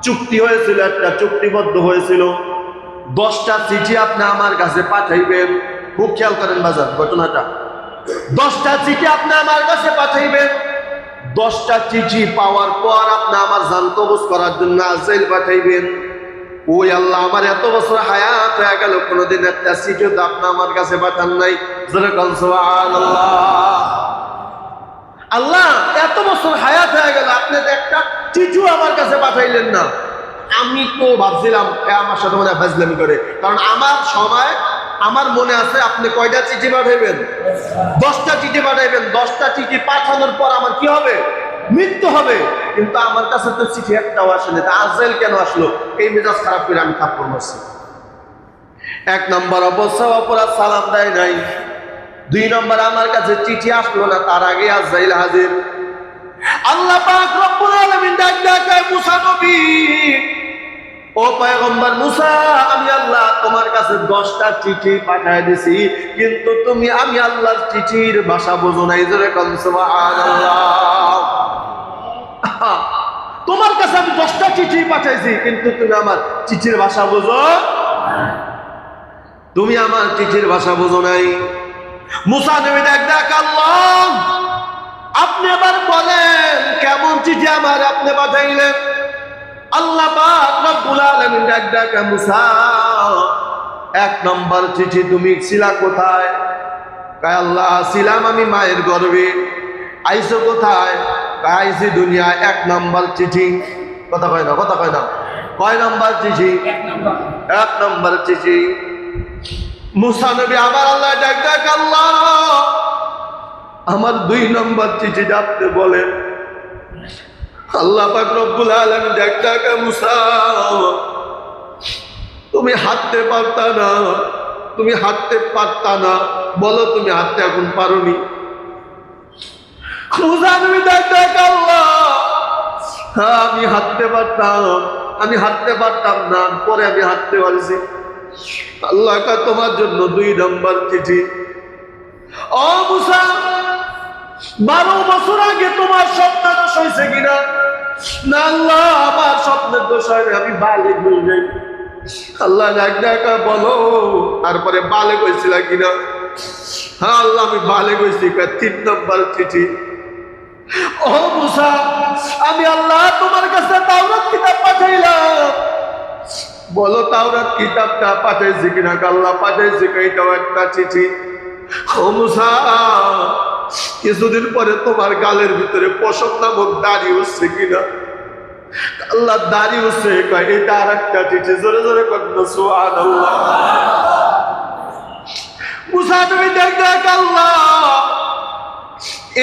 Speaker 1: চুক্তি হয়েছিল, একটা চুক্তিবদ্ধ হয়েছিল। 10টা চিঠি আপনি আমার কাছে পাঠাইবেন। খুব খেয়াল করেন বাজার ঘটনাটা। 10টা চিঠি আপনি আমার কাছে পাঠাইবেন। 10টা চিঠি পাওয়ার পর আপনি আমার জান কবজ করার জন্য আজরাইল পাঠাইবেন। ওই আল্লাহ, আমার এত বছর হায়াত হয়ে গেল, কোনোদিন একটা চিঠিও তো আপনি আমার কাছে পাঠান নাই। জোরে কোন সুবহানাল্লাহ। আল্লাহ এত বছর হায়াত হয়ে গেল, আপনি একটা চিঠিও আমার কাছে পাঠাইলেন না। আমি তো ভাবছিলাম আমার সাথে মনে হয় ফাজলামি করে, কারণ আমার সময়, আমার মনে আছে আপনি কয়টা চিঠি পাঠাইবেন? 10টা চিঠি পাঠাইবেন। 10টা চিঠি পাঠানোর পর আমার কি হবে? মৃত্যু হবে। কিন্তু আমার কাছে তো চিঠি একটাও আসেনি, তা আজরাইল কেন আসলো? এই মেজাজ খারাপ করে আমি থাপ্পড় মারছি। 1 নম্বর অপরাধ, সালাম দেয় নাই। 2 নম্বর, আমার কাছে চিঠি আসলো না, তার আগে আজরাইল হাজির। আল্লাহ পাক রব্বুল আলামিন ডাক ডাকে, মুসা নবী, ও পয়গম্বর মুসা, আমি আল্লাহ তোমার কাছে 10টা চিঠি পাঠিয়ে দিছি, কিন্তু তুমি আমি আল্লাহর চিঠির ভাষা বোঝো নাই। জোরে কোন সুবহানাল্লাহ। তোমার কাছে আমি 10টা চিঠি পাঠাইছি, কিন্তু তুমি আমার চিঠির ভাষা বোঝো, তুমি আমার চিঠির ভাষা বোঝো নাই। মুসা নবী ডাক ডাক, আল্লাহ আপনি এবার বলেন কেমন চিঠি আমার আপনি পাঠাইলেন? আল্লাহ পাক রব্বুল আলামিন ডাক ডাক, মুসা 1 নম্বর চিঠি তুমি ছিলা কোথায়? কয় আল্লাহ ছিলাম আমি মায়ের গর্ভে। আইছো কোথায়? আইছি দুনিয়ায়। 1 নম্বর চিঠি। কথা কয় না, কথা কয় না। কয় নম্বর চিঠি? 1 নম্বর চিঠি। মুসা নবী আবার আল্লাহ ডাক ডাক, আল্লাহ আমার 2 নম্বর চিঠি আপনি বলেন। আল্লাহ পাক রব্বুল আলামিন ডাকা মুসা, তুমি হাঁটতে পারতা না, তুমি হাঁটতে পারতা না, বলো তুমি হাঁটতে এখন পারোনি। মুসা নবী ডাকা, আল্লাহ হ্যাঁ আমি হাঁটতে পারতাম, আমি হাঁটতে পারতাম না, পরে আমি হাঁটতে পারছি। আল্লাহ কা তোমার জন্য 2 নম্বর চিঠি। ও মুসা, 12 বছর আগে তোমার স্বপ্ন দোষ হয়েছে কিনা? না আল্লাহ, আমার স্বপ্নের দোষ হয় না, আমি বালেগ হয়ে যাই। আল্লাহ ডাকা বলো তারপরে বালেগ হয়েছিল কিনা? হ্যাঁ আল্লাহ আমি বালেগ হয়েছি। 3 নম্বর চিঠি। ও মুসা, আমি আল্লাহ তোমার কাছে তাওরাত কিতাব পাঠাইলাম, বলো তাওরাত কিতাবটা পাঠাইছি কিনা? আল্লাহ পাঠাইছি, এটাও একটা চিঠি। ও মুসা, কিছুদিন পরে তোমার গালের ভিতরে পশম নামক দাড়ি উঠছে কিনা? আল্লাহ দাড়ি উঠছে, এটা আর একটা চিঠি। জোরে জোরে করেন সুবহানাল্লাহ। মুসা তুমি দেখ আল্লাহ,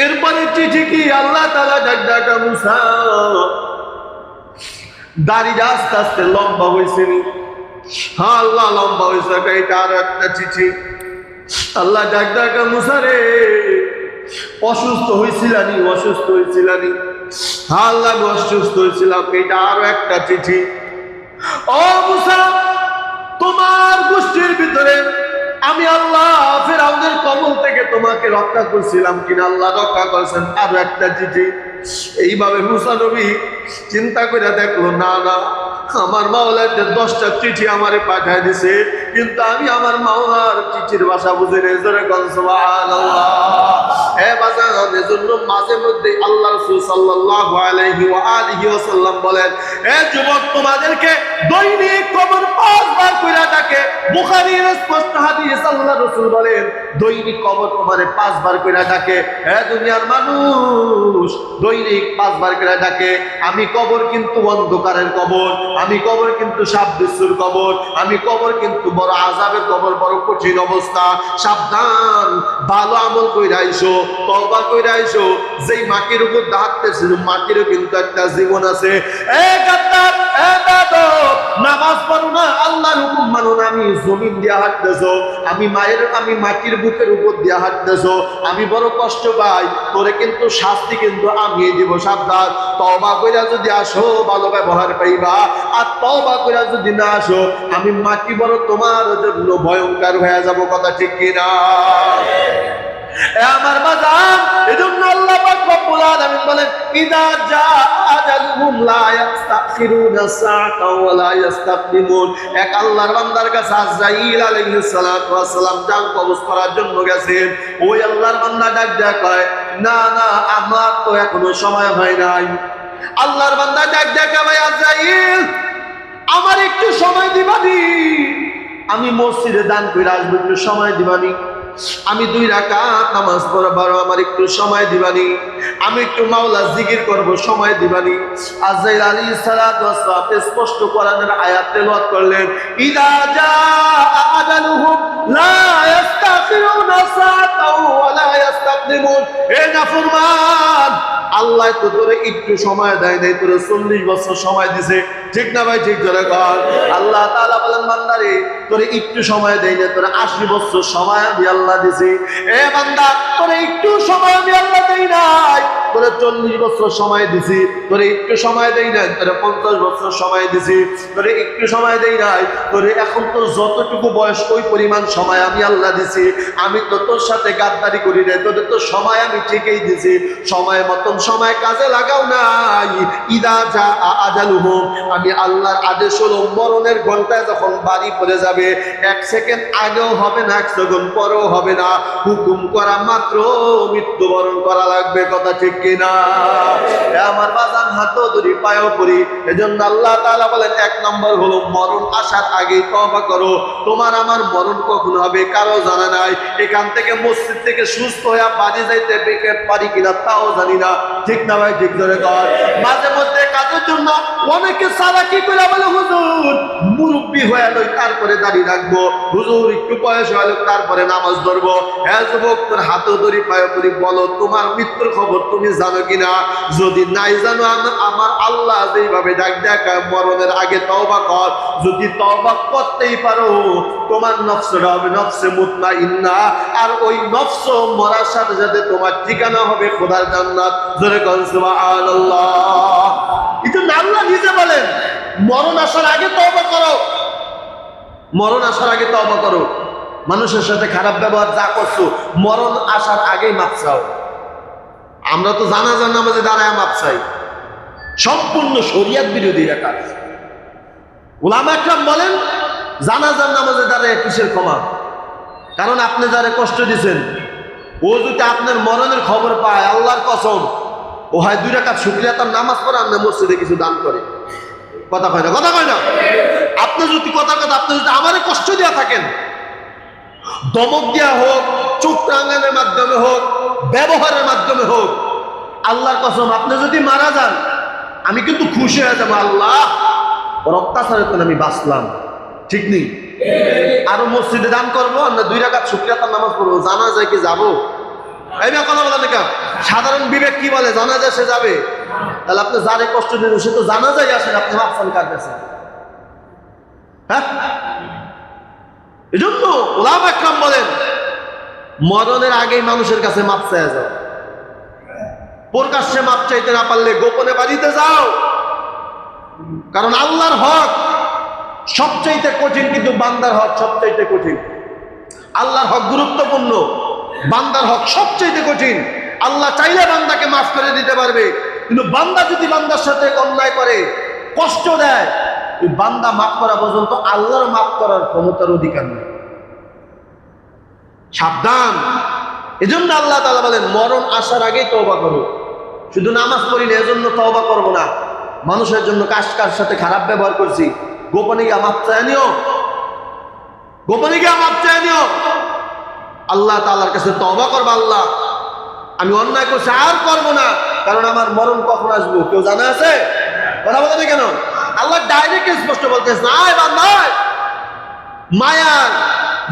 Speaker 1: এরপরে চিঠি কি? আল্লাহ তাআলা ডাকা মুসা, দাড়িটা আস্তে আস্তে লম্বা হয়েছে। হ্যাঁ আল্লাহ লম্বা হয়েছে, এটা আর একটা চিঠি। আল্লাহ ডাকা মুসা রে, অসুস্থ হয়েছিলানি, অসুস্থ হয়েছিলানি? হ্যাঁ আল্লাহ আমি অসুস্থ হয়েছিলাম, এটা আরো একটা চিঠি। ও মুসা, তোমার গোষ্ঠীর ভিতরে আমি আল্লাহ ফিরআউনের কবল থেকে তোমাকে রক্ষা করছিলাম কিনা? আল্লাহ রক্ষা করেছেন, আরো একটা চিঠি। এইভাবে মুসা নবী চিন্তা করে দেখলো, না না, আমার মাওলার 10টা চিঠি আমারে পাঠায় দিছে, কিন্তু আমি আমার মাওলার চিঠির ভাষা বুঝি না। জোরে বল সুবহানাল্লাহ। হে বাজান, এজন্য মাঝে মধ্যে আল্লাহ রাসূল সাল্লাল্লাহু আলাইহি ওয়া আলিহি ওয়াসাল্লাম বলেন, হে যুবক, তোমাদেরকে দৈনিক কবর 5 বার কইরা ডাকে। বুখারীর স্পষ্ট হাদিস, আল্লাহ রাসূল বলেন দৈনিক কবর তোমারে 5 বার কইরা ডাকে। হে দুনিয়ার মানুষ, দৈনিক 5 বার কইরা ডাকে। আমি কবর কিন্তু অন্ধকারের কবর, আমি কবর কিন্তু সাপ বিচ্ছুর কবর, আমি কবর কিন্তু বড় আযাবের কবর, বড় কঠিন অবস্থা। সাবধান, ভালো আমল কইরা আইসো, তওবা কইরা আইসো। যেই মাটির উপর হাঁটতেছিল, মাটিরও কিন্তু একটা জীবন আছে। এ গাদ্দার, এ বেয়াদব, নামাজ পড়ো না, আল্লাহর হুকুম মানো না, আমি জমিন দিয়ে হাঁটতেছো, আমি মাটির বুকের উপর দিয়ে হাঁটতেছো, আমি বড় কষ্ট পাই, তোরে কিন্তু শাস্তি কিন্তু আমি দিব। সাবধান, তওবা কইরা যদি আসো ভালো ব্যবহার পাইবা, আর তওবা কইরা যদি না আসো, আমি মাটি বড় তোমার জন্য ভয়ঙ্কর হয়ে যাব। কথা ঠিক কিনা? আমার বাজান, এজন্য আল্লাহ পাক রব্বুল আলামিন বলেন, ইদা জা আজালুহুম লা ইস্তাখিরুনা সাআতা ওয়া লা ইস্তাকদিমুন। এক আল্লাহর বান্দার কাছে আজরাইল আলাইহিস সালাতু ওয়াস সালাম জান কবজ করার জন্য গেছেন। ওই আল্লাহর বান্দা ডাক দেয়া কয়, না না, আমার তো এখনো সময় হয় নাই। আল্লাহর বান্দা ডাক দেয়া কয়, আজরাইল আমার একটু সময় দিবানি, আমি মসজিদে দান কইরা আসবো, একটু সময় দিবানি। আমি 2 রাকাত নামাজ পড়বার, আমার একটু সময় দিবানি। আমি একটু মাওলা জিকির করব, সময় দিবানি। আজরাইল আলাইহিস সালাতু ওয়াস সালাম স্পষ্ট কোরআনের আয়াত তেলাওয়াত করলেন, ইদা জা আজালুহুম লা ইস্তাখিরুনা সাআতা ওয়া লা ইস্তাকদিমুন। হে নাফরমান, আল্লাহ তো তোরে একটু সময় দেয় নাই, তোরে 40 বছর সময় দিছে। ঠিক না ভাই? ঠিক জোরে কর। আল্লাহ তাআলা বলেন, বান্দারে তোরে একটু সময় দেয় না, তোরে 80 বছর সময় আমি আল্লাহ দিছি। এ বান্দা, তোরে একটু সময় আমি আল্লাহ দেই নাই, তোরে 40 বছর সময় দিছি। তোরে একটু সময় দেই নাই, তোরে 50 বছর সময় দিছি। তোরে একটু সময় দেই নাই, তোরে এখন তোর যতটুকু বয়স ওই পরিমাণ সময় আমি আল্লাহ দিছি। আমি তো তোর সাথে গাদ্দারি করি নাই, তোদের তো সময় আমি ঠিকই দিছি। সময় মতন সময় কাজে লাগাও নাই। ইদা জা আজালুহুম, আমি আল্লাহর আদেশ হলো মরণের ঘন্টায় যখন বাড়ি পড়ে যাবে, 1 সেকেন্ড আগেও হবে না, 1 সেকেন্ড পরেও হবে না, হুকুম করা মাত্র মৃত্যুবরণ করা লাগবে। কথা ঠিক কিনা? আমার বাজান, হাতও ধরি, পায়েও পড়ি। এজন্য আল্লাহ তাআলা বলেন, 1 নম্বর হলো মরণ আসার আগেই তওবা করো। তোমার আমার মরণ কখন হবে কারো জানা নাই। এখান থেকে মসজিদ থেকে সুস্থ হয়ে বাড়ি যাইতে পারি কিনা তাও জানি না। ঠিক না ভাই? ঠিক ধরে কর। মাঝে মধ্যে কাজের জন্য অনেকে চালাকি করে বলে হুজুর মুরব্বী হয়ে লই তারপরে দাড়ি রাখবো, হুজুর একটু বয়স হয়ে তারপরে নামাজ ধরবো। হ্যাঁ যুবক, তোর হাতে ধরি পায়ে ধরি, বলো তোমার মৃত্যুর খবর তুমি জানো কিনা? যদি নাই জানো, আমার আল্লাহ যেইভাবে ডাক দেখায় মরণের আগে তওবা কর। যদি তওবা করতেই পারো, তোমার নফসটা হবে নফসে মুতমাইন্না, আর ওই নফস মরার সাথে সাথে তোমার ঠিকানা হবে খোদার জান্নাত। জোরে কোন সুবহানাল্লাহ। এটা আল্লাহ নিজে বলেন, মরণ আসার আগে তওবা করো, মরণ আসার আগে তওবা করো। মানুষের সাথে খারাপ ব্যবহার যা করছো, মরণ আসার আগেই মাপ চাও। আমরা তো জানাজার নামাজে দাঁড়ায় মাপ চাই, সম্পূর্ণ শরিয়ত বিরোধী কাজ। উলামা একরাম বলেন, জানাজার নামাজে দাঁড়ায় কিসের ক্ষমা? কারণ আপনি যারা কষ্ট দিচ্ছেন, ও যদি আপনার মরণের খবর পায়, আল্লাহর কসম, ও হয় 2 রাকাত শুকরিয়া তার নামাজ পড়ে, আপনি মসজিদে কিছু দান করে। কথা কয় না, কথা কয় না। আপনি যদি আপনি যদি আমারে কষ্ট দিয়া থাকেন, দমক দেওয়া হোক, চোখ রাঙানোর মাধ্যমে হোক, ব্যবহারের মাধ্যমে হোক, আল্লাহর কসম আপনি যদি মারা যান, আমি কিন্তু খুশি হয়ে যাবো, আল্লাহ ওর অত্যাচারে তো আমি বাঁচলাম। ঠিক নেই? আরো মসজিদে দান করবো, আমরা 2 রাকাত শুকরিয়া তার নামাজ পড়বো। জানা যায় কি যাবো? এই না কথা বলেন না। সাধারণ বিবেক কি বলে? জানা যায় সে যাবে। তাহলে আপনি যারে কষ্ট দিন, সে তো জানা যায় আসেন, আপনি মাপসান কার কাছে? হ্যাঁ, এই জন্য উলামা একরাম বলেন, মরণের আগেই মানুষের কাছে মাপ চাইয়া যাও। প্রকাশ্যে মাপ চাইতে না পারলে গোপনে বাড়িতে যাও। কারণ আল্লাহর হক সবচাইতে কঠিন, কিন্তু বান্দার হক সবচাইতে কঠিন। আল্লাহর হক গুরুত্বপূর্ণ, বান্দার হক সবচাইতে কঠিন। আল্লাহ চাইলে বান্দাকে মাফ করে দিতে পারবে, কিন্তু বান্দা যদি বান্দার সাথে অন্যায় করে, কষ্ট দেয়, এই বান্দা মাফ করা পর্যন্ত আল্লাহর মাফ করার ক্ষমতার অধিকার নেই। সাবধান। এজন্য আল্লাহ তাআলা বলেন, মরণ আসার আগেই তওবা করো। শুধু নামাজ পড়ি না এজন্য তওবা করবো না, মানুষের জন্য কার সাথে খারাপ ব্যবহার করছি, গোপনে গিয়ে মাপ চায় নিও, গোপনে গিয়ে মাপ চায় নিও। আল্লাহ তাআলার কাছে তওবা করবা, আল্লাহ আমি অন্যায় করছি আর করবো না, কারণ আমার মরণ কখন আসবো কেউ জানা আছে? কথা বলে কেন? আল্লাহ ডাইরেক্ট স্পষ্ট বলতেছে, আয় বান্দা,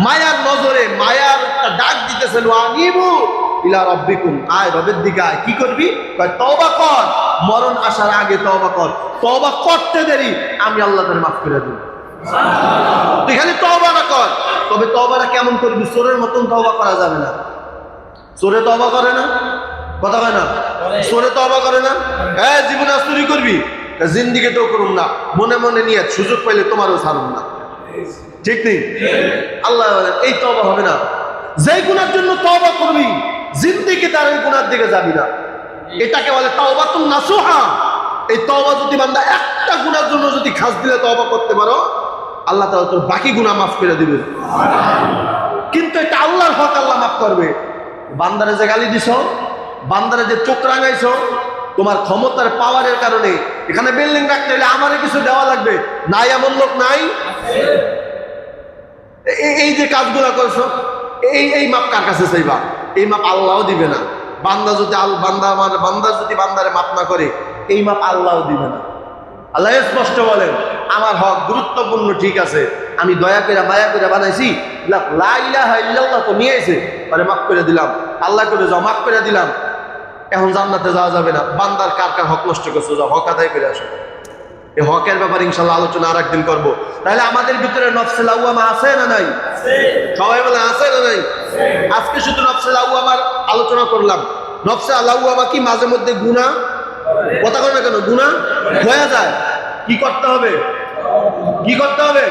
Speaker 1: মায়ার নজরে মায়ার ডাক দিতেছেন, আনিবু ইলা রাব্বিকুম, আয় রবের দিকে আয়। কি করবি? তওবা কর, মরণ আসার আগে তওবা কর। তওবা করতে দেরি, আমি আল্লাহ তাআলা মাফ করে দেব। তুই খালি তওবাটা কর। তবে তওবাটা কেমন করবি? চোরের মতন তওবা করা যাবে না। চোরে তওবা করে না, কথা হয় না? চোরে তওবা করে না। হ্যাঁ, জীবনে চুরি করবি, জিন্দিগি তো করুম না, মনে মনে নিয়ে সুযোগ পাইলে তোমারও ছাড়ুম না। ঠিক নেই? আল্লাহ এই তওবা হবে না। যেই গুনার জন্য তওবা করবি, জিন্দিগি তার ওই গুনার দিকে যাবি না। এটাকে বলে তাওবাতুন নাসুহা। এই তওবা যদি বান্দা একটা গুনার জন্য যদি খাস দিলে তওবা করতে পারো, আল্লাহ তাআলা তোর বাকি গুনাহ মাফ করে দিবেন। কিন্তু এটা আল্লাহর হক, আল্লাহ মাফ করবে। বান্দারে যে গালি দিছো, বান্দারে যে চোখ রাঙাইছো, তোমার ক্ষমতার পাওয়ারের কারণে। এখানে বিল্ডিং রাখতে হলে আমারে কিছু দেওয়া লাগবে, নাই এমন লোক নাই? এই যে কাজগুলো করছো, এই মাপ কার কাছে চাইবা? এই মাপ আল্লাহও দিবে না। বান্দা যদি বান্দা যদি বান্দারে মাপ না করে, এই মাপ আল্লাহও দিবে না। আল্লাহ স্পষ্ট বলেন, আমার হক গুরুত্বপূর্ণ, ঠিক আছে, আমি দয়া করে মায়া করে বানাইছি, লা ইলাহা ইল্লাল্লাহ তো নিয়ে এসে আরে মাফ করে দিলাম, আল্লাহ করে যাও, মাফ করে দিলাম। এখন জান্নাতে যাওয়া যাবে না। বান্দার কার কার হক নষ্ট করছো, যাও হক আদায় করে আসো। এই হকের ব্যাপারে ইনশাআল্লাহ আলোচনা আর একদিন করবো। তাহলে আমাদের ভিতরে নফসে লাওয়ামা আছে না নাই? সবাই বলে আছে না নাই? আজকে শুধু নফসে লাওয়ামার আলোচনা করলাম। নফসে লাওয়ামা কি মাঝে মধ্যে গুনাহ, কথা কয় না কেন, গুনাহ হয়ে যায়। কি করতে হবে? কি করতে হবে?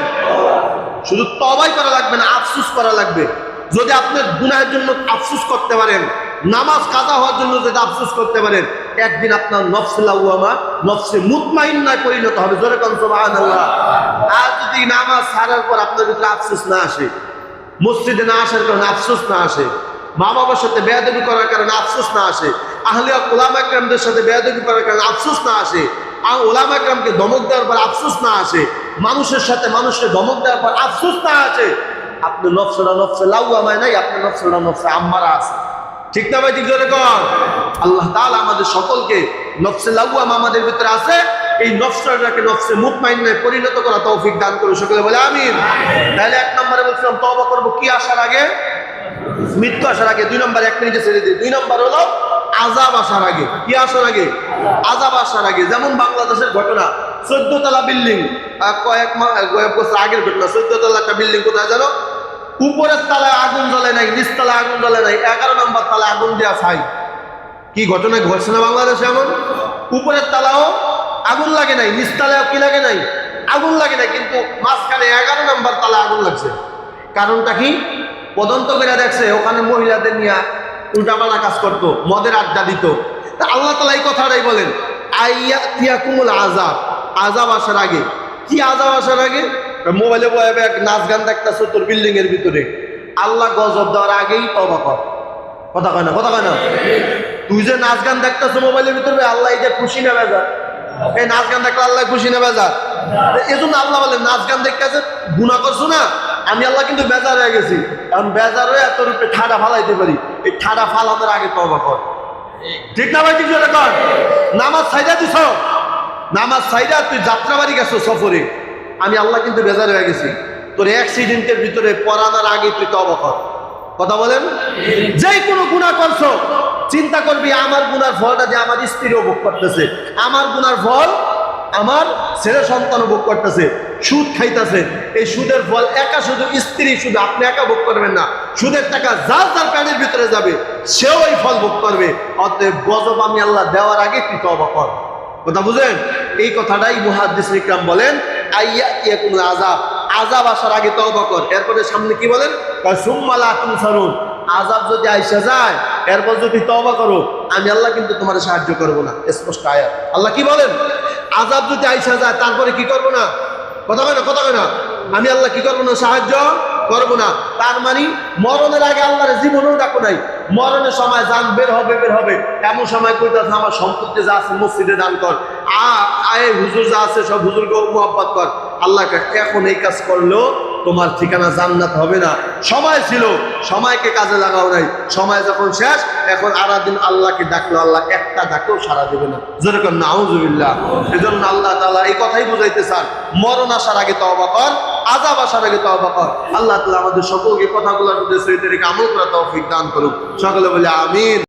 Speaker 1: শুধু তওবাই করা লাগবে না, আফসোস করা লাগবে। যদি আপনি গুনাহের জন্য আফসোস করতে পারেন, নামাজ কাজা হওয়ার জন্য যদি আফসোস করতে পারেন, একদিন আপনার নফসে লাওয়ামা নফসে মুতমাইন্নায় পরিণত হবে। জোরে কোন সুবহানাল্লাহ। আর যদি নামাজ ছাড়ার পর আপনার ভিতরে আফসোস না আসে, মসজিদে না আসার কারণে আফসোস না আসে, মা বাবার সাথে বেয়াদবি করার কারণে আফসোস না আসে, আহলে উলামা একরামদের সাথে বেয়াদবি করার কারণে আফসোস না আসে, উলামা একরামকে ধমক দেওয়ার পর আফসোস না আসে, মানুষের সাথে মানুষকে ধমক দেওয়ার পর আফসোস না আসে, আপনি নফসে লাওয়ামায় নাই, আপনার নফসে আম্মারা আছে। ঠিক না ভাই? ঠিক জোরে কর। আল্লাহ তাআলা আমাদের সকলকে নফসে লাওয়ামা আমাদের ভিতরে আছে, এই নফসটাকে নফসে মুতমাইন্নায় পরিণত করা তৌফিক দান করুন, সকলে বলে আমিন। তাহলে 1 নম্বরে বলছিলাম তওবা করব কি আসার আগে? মৃত্যু আসার আগে। 2 নম্বর 1 মিনিটে ছেড়ে দিই। 2 নম্বর হলো আযাব আসার আগে। কি আসার আগে? আযাব আসার আগে। যেমন বাংলাদেশের ঘটনা, 14 তলা বিল্ডিং, কয়েক বছর আগের ঘটনা। 14 তলা একটা বিল্ডিং, কোথায় জানো? উপরের তলায় আগুন জ্বলে নাই, নিচ তলায় আগুন জ্বলে নাই, 11 নম্বর তলায় আগুন দেওয়া ছাই। কি ঘটনা ঘটছে না বাংলাদেশে? এমন উপরের তলাও আগুন লাগে নাই, নিচ তলায়ও কি লাগে নাই? আগুন লাগে নাই, কিন্তু মাঝখানে 11 নম্বর তলায় আগুন লাগছে। কারণটা কি? তদন্ত করে দেখছে ওখানে মহিলাদের নিয়ে উল্টাপাল্টা কাজ করতো, মদের আড্ডা দিত। তা আল্লাহ তাআলা এই কথাটাই বলেন, আইয়াতিয়াকুমুল আযাব, আযাব আসার আগে। কি আযাব আসার আগে? মোবাইলে বয়ে এক নাচ গান দেখতেছ তোর বিল্ডিং এর ভিতরে, আল্লাহ গজব দেওয়ার আগেই তওবা কর। কথা কয় না? কথা কয় না? তুই যে নাচ গান দেখতেছ মোবাইলের ভিতরে, আল্লাহ এটা খুশি না বেজার? এই নাচ গান দেখলে আল্লাহ খুশি না বেজার? এই জন্য আল্লাহ বলেন নাচ গান দেখতেছে গুনাহ করছো না, আমি আল্লাহ কিন্তু বেজার হয়ে গেছি। কারণ বেজার হয়ে এত রূপে ঠাডা ফালাইতে পারি, এই ঠাডা ফালানোর আগে তওবা কর। ঠিক না ভাই? ঠিক যেটা কর। নামাজ ছাইড়া দিছ, নামাজ ছাইড়া তুই যাত্রাবাড়ি গেছো সফরে, আমি আল্লাহ কিন্তু বেজার হয়ে গেছি। তোর অ্যাক্সিডেন্টের ভিতরে পড়ানোর আগে তুই তওবা কর। কথা বলেন? যে কোনো গুনাহ করছো, চিন্তা করবি আমার গুনার ফলটা যে আমার স্ত্রীও ভোগ করতেছে, আমার গুনার ফল আমার ছেলে সন্তানও ভোগ করতেছে, সুদ খাইতেছে, এই সুদের ফল একা শুধু স্ত্রী, শুধু আপনি একা ভোগ করবেন না, সুদের টাকা যার যার প্যানের ভিতরে যাবে সেও এই ফল ভোগ করবে। অতএব গজব আমি আল্লাহ দেওয়ার আগে তুই তওবা কর। কথা বুঝেন? এই কথাটাই মুহাদ্দিসিন ইকরাম বলেন আইয়াতিয়াকুমুল আযাব, আযাব আসার আগে তওবা কর। এরপরে সামনে কি বলেন? সুম্মা লা তুনসারুন, আযাব যদি আইসা যায় এরপর যদি তওবা করো আমি আল্লাহ কিন্তু তোমার সাহায্য করব না। স্পষ্ট আয়াত। আল্লাহ কি বলেন? আযাব যদি আইসা যায় তারপরে কি করব না? কথা কয় না? কথা কয় না? আমি আল্লাহ কি করব না? সাহায্য করব না। তার মানে মরণের আগে আল্লাহর জীবনেও ডাকো নাই, মরণের সময় জান বের হবে, বের হবে এমন সময় কইতাছে আমার সম্পত্তি যা আছে মসজিদে দান কর, আয় হুজুর যা আছে সব হুজুরকে মুহাব্বত কর। আল্লাহকে এখন এই কাজ করলেও তোমার ঠিকানা জান্নাত হবে না। সময় ছিল, সময়কে কাজে লাগাও নাই, সময় যখন শেষ এখন আরাদিন আল্লাহকে ডাকলো, আল্লাহ একটা ডাকেও সাড়া দেবে না। যেরকম নাউজুবিল্লাহ। এজন্য আল্লাহ তাআলা এই কথাই বুঝাইতে চান, মরণ আসার আগে তওবা কর, আযাব আসার আগে তওবা কর। আল্লাহ তাআলা আমাদের সকলকে কথাগুলোর মধ্যে সহিত রেখে আমল করা তৌফিক দান করুন। সকলে বলে আমিন।